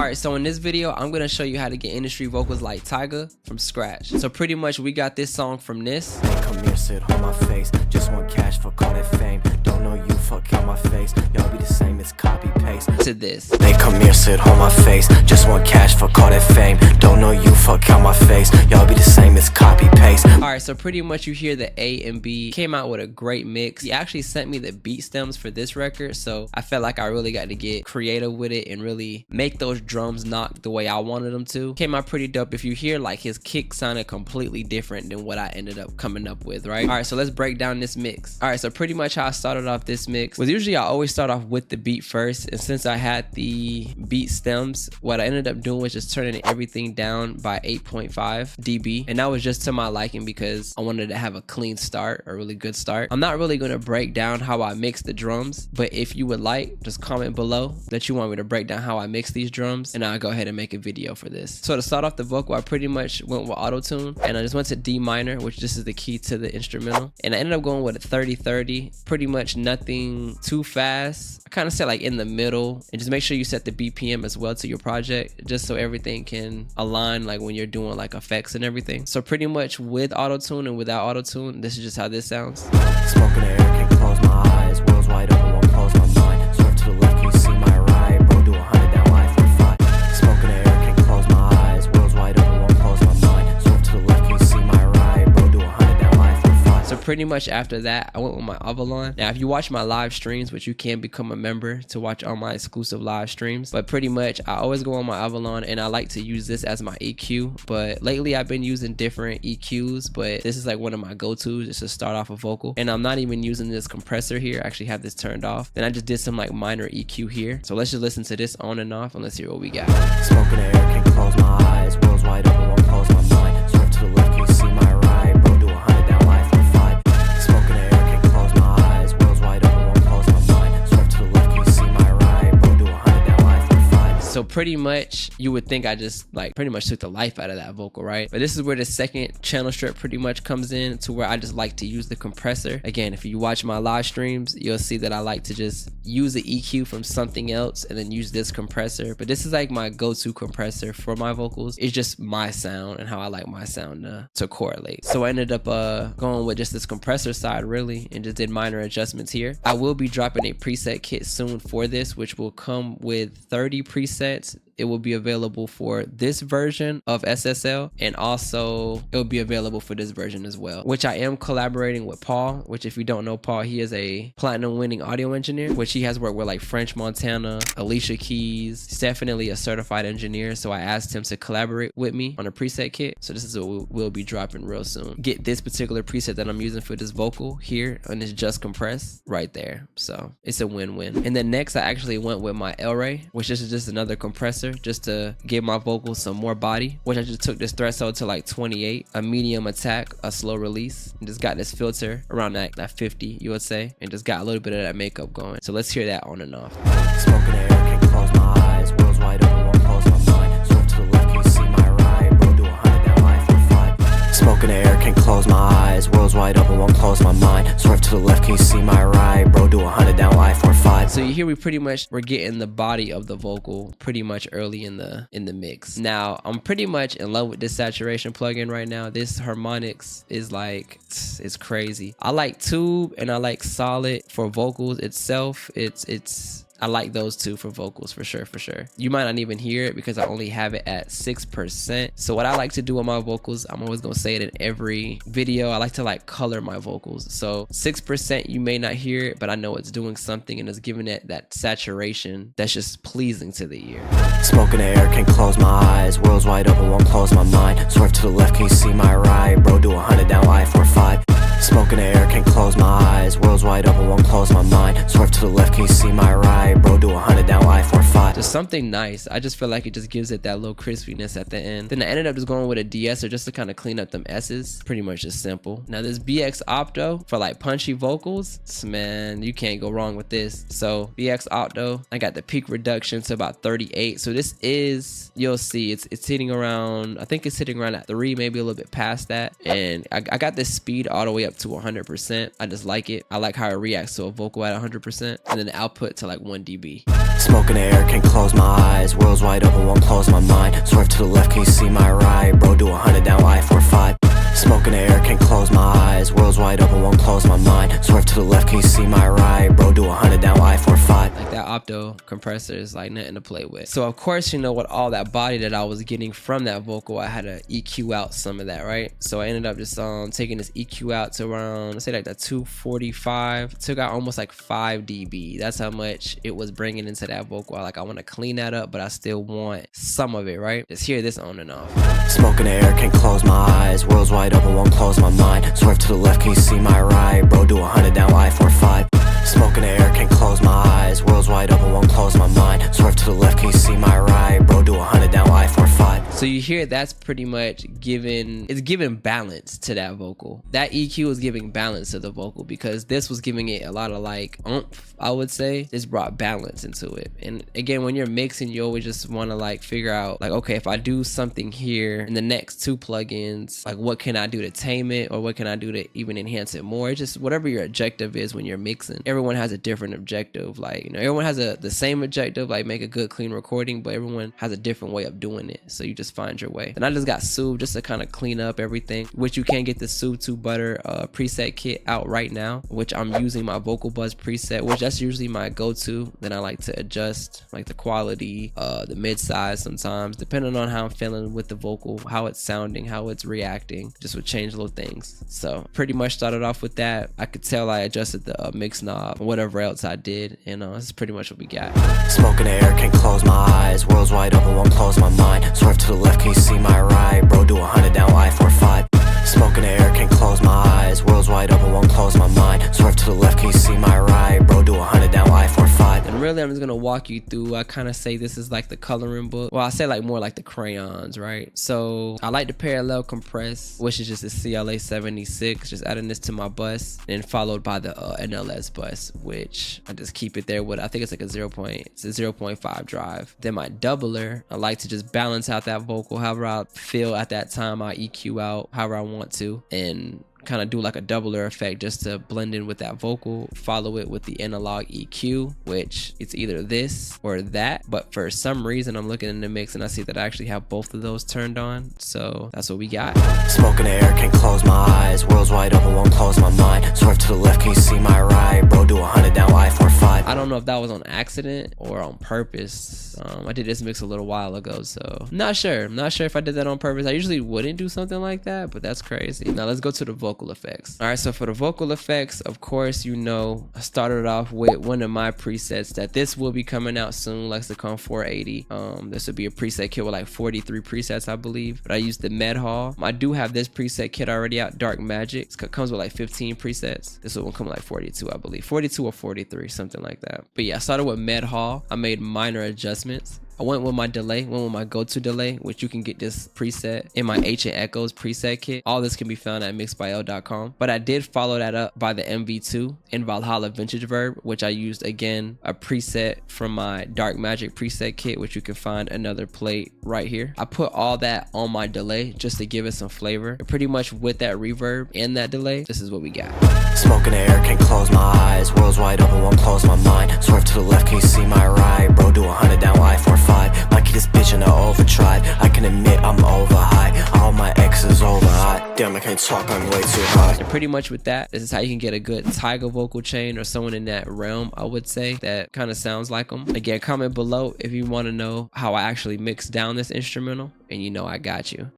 Alright, so in this video, I'm gonna show you how to get industry vocals like Tyga from scratch. So pretty much we got this song from this. Come here, sit on my face. Just want cash for all that fame. Don't know you, fuck out my face. Y'all be the same, it's copy paste. To this. They come here, sit on my face. Just want cash for all that fame. Don't know you, fuck out my face. Y'all be the same, it's copy paste. Alright, so pretty much you hear the A and B. Came out with a great mix. He actually sent me the beat stems for this record, so I felt like I really got to get creative with it and really make those drums knock the way I wanted them to. Came out pretty dope. If you hear, like, his kick sounded completely different than what I ended up coming up with, right? Alright, so let's break down this mix. Alright, so pretty much how I started off this mix was usually I always start off with the beat first, and since I had the beat stems, what I ended up doing was just turning everything down by 8.5 dB, and that was just to my liking because I wanted to have a clean start, a really good start. I'm not really going to break down how I mix the drums, but if you would like, just comment below that you want me to break down how I mix these drums, and I'll go ahead and make a video for this. So to start off the vocal, I pretty much went with auto-tune, and I just went to D minor, which this is the key to the instrumental, and I ended up going with a 30-30, pretty much nothing too fast. I kind of set like in the middle, and just make sure you set the BPM as well to your project, just so everything can align like when you're doing like effects and everything. So pretty much with auto-tune and without auto-tune, this is just how this sounds. Smoking the air, can't close my eyes. World's wide open, won't close my mind. Swerve to the left, can you see my right? Bro, do 100 down life for 5. Smoking the air, can't close my eyes. World's wide open, won't close my mind. Swerve to the left, can you see my right? Bro, do 100 down life for 5. So pretty much after that, I went with my Avalon. Now, if you watch my live streams, which you can become a member to watch all my exclusive live streams, but pretty much I always go on my Avalon, and I like to use this as my EQ. But lately I've been using different EQs, but this is like one of my go-tos just to start off a vocal. And I'm not even using this compressor here. I actually have this turned off. Then I just did some like minor EQ here. So let's just listen to this on and off, and let's hear what we got. Smoking the air, can't close my eyes. World's wide open, won't close my mind. Swerve to the left, can you see my right? Bro, do 100 down life for 5. Smoking the air, can't close my eyes. World's wide open, won't close my mind. Swerve to the left, can you see my right? Bro, do 100 down life for 5. So pretty much you would think I just like pretty much took the life out of that vocal, right? But this is where the second channel strip pretty much comes in, to where I just like to use the compressor. Again, if you watch my live streams, you'll see that I like to just use the EQ from something else and then use this compressor. But this is like my go-to compressor for my vocals. It's just my sound and how I like my sound to correlate. So I ended up going with just this compressor side really, and just did minor adjustments here. I will be dropping a preset kit soon for this, which will come with 30 presets. It will be available for this version of SSL, and also it will be available for this version as well, which I am collaborating with Paul, which if you don't know Paul, he is a platinum winning audio engineer, which he has worked with like French Montana, Alicia Keys. He's definitely a certified engineer, so I asked him to collaborate with me on a preset kit. So this is what we'll be dropping real soon. Get this particular preset that I'm using for this vocal here on this just compress right there. So it's a win-win. And then next I actually went with my El Rey, which is just another compressor just to give my vocals some more body, which I just took this threshold to like 28, a medium attack, a slow release, and just got this filter around that 50, you would say, and just got a little bit of that makeup going. So let's hear that on and off. Smoking the air, can't close my eyes. World's wide open, won't close my mind. Swerve to the left, can you see my right? Bro, do 100 down life for 5. Smoking the air, can't close my eyes. World's wide open, won't close my mind. Swerve to the left, can you see my right? Bro, do 100 down life for 5. So you hear we're getting the body of the vocal pretty much early in the mix. Now I'm pretty much in love with this saturation plugin right now. This harmonics is like, it's crazy. I like Tube and I like Solid for vocals itself. I like those two for vocals for sure. You might not even hear it because I only have it at 6%. So what I like to do on my vocals, I'm always gonna say it in every video, I like to like color my vocals. So 6% you may not hear it, but I know it's doing something and it's giving it that saturation that's just pleasing to the ear. Smoking the air, can't close my eyes. World's wide open, won't close my mind. Swerve to the left, can you see my right? Bro, do 100 down life for 5. Smoking the air, can't close my eyes. World's wide open, won't close my mind. Swerve to the left, can you see my right? Bro, do 100 down life for 5. Just something nice. I just feel like it just gives it that little crispiness at the end. Then I ended up just going with a de-esser just to kind of clean up them S's. Pretty much just simple. Now this BX Opto for like punchy vocals, man, you can't go wrong with this. So BX Opto, I got the peak reduction to about 38. So this is, you'll see, it's hitting around, I think it's hitting around at 3, maybe a little bit past that. And I got this speed all the way up up to 100%. I just like it. I like how it reacts to a vocal at 100%, and then the output to like 1 dB. Smoking the air, can't close my eyes. World's wide open, won't close my mind. Swerve to the left, can you see my right? Bro, do 100 down I-45. Smoking the air, can't close my eyes. World's wide open, won't close my mind. Swerve to the left, can you see my right? Bro, do 100 down I-45. Like that opto compressor is like nothing to play with. So of course, you know, with all that body that I was getting from that vocal, I had to EQ out some of that, right? So I ended up just taking this EQ out to around, let's say like the 245. Took out almost like 5 dB. That's how much it was bringing into that vocal. Like I want to clean that up, but I still want some of it, right? Just hear this on and off. Smoking the air, can't close my eyes. World's wide open, won't close my mind. Swerve to the left, can you see my right? Bro, do 100 down I-45. Smoking the air, can't close my eyes. World's wide open, won't close my mind. Swerve to the left, can you see my right? Bro, do 100 down I-45. So you hear that's pretty much giving balance to that vocal. That EQ is giving balance to the vocal, because this was giving it a lot of like oomph, I would say. This brought balance into it. And again, when you're mixing, you always just want to like figure out like, okay, if I do something here in the next 2 plugins, like what can I do to tame it, or what can I do to even enhance it more? It's just whatever your objective is when you're mixing. Everyone has a different objective. Like, you know, everyone has the same objective, like make a good clean recording, but everyone has a different way of doing it. So you just find your way. And I just got Soothe just to kind of clean up everything, which you can get the Soothe to Butter preset kit out right now, which I'm using my Vocal Buzz preset, which that's usually my go-to. Then I like to adjust like the quality, the mid-size sometimes, depending on how I'm feeling with the vocal, how it's sounding, how it's reacting, just would change little things. So pretty much started off with that. I could tell I adjusted the mix knob, whatever else I did, and that's pretty much what we got. Smoking the air, can't close my eyes. World's wide open, won't close my mind. Swerve to the left, can you see my right? Bro, do 100 down I-45. Smoking the air, can't close my eyes. World's wide open, won't close my mind. Swerve to the left, can you see my right? Bro, do 100 down I-45. And really, I'm just gonna walk you through. I kind of say this is like the coloring book. Well, I say like more like the crayons, right? So I like to parallel compress, which is just a CLA 76. Just adding this to my bus, and followed by the NLS bus, which I just keep it there with. I think it's like a 0.5 drive. Then my doubler, I like to just balance out that vocal however I feel at that time. I EQ out however I want to, and kind of do like a doubler effect just to blend in with that vocal. Follow it with the analog EQ, which it's either this or that, but for some reason I'm looking in the mix and I see that I actually have both of those turned on, so that's what we got. Smoking the air, can't close my eyes. World's wide open, won't close my mind. Swerve to the left, can you see my right? Bro, do 100 down I-45. I don't know if that was on accident or on purpose. I did this mix a little while ago, so not sure if I did that on purpose. I usually wouldn't do something like that, but that's crazy. Now let's go to the vocal effects. All right, so for the vocal effects, of course, you know, I started off with one of my presets that this will be coming out soon, Lexicon 480. This would be a preset kit with like 43 presets, I believe, but I used the Med Hall. I do have this preset kit already out, Dark Magic. It comes with like 15 presets. This one come with like 42, I believe, 42 or 43, something like that. But yeah, I started with Med Hall. I made minor adjustments. I went with my delay, went with my go-to delay, which you can get this preset in my H and Echoes preset kit. All this can be found at MixedByEl.com. But I did follow that up by the MV2 in Valhalla Vintage Verb, which I used again a preset from my Dark Magic preset kit, which you can find another plate right here. I put all that on my delay just to give it some flavor. And pretty much with that reverb and that delay, this is what we got. Smoking the air, can't close my eyes. World's wide open, won't close my mind. Swerve to the left, can you see my right? Bro, do 100 down I-45. Might keep this bitch in the overdrive. I can admit I'm over high. All my exes over high. Damn, I can't talk, I'm way too high. And pretty much with that, this is how you can get a good Tyga vocal chain, or someone in that realm, I would say, that kind of sounds like them. Again, comment below if you want to know how I actually mix down this instrumental, and you know I got you.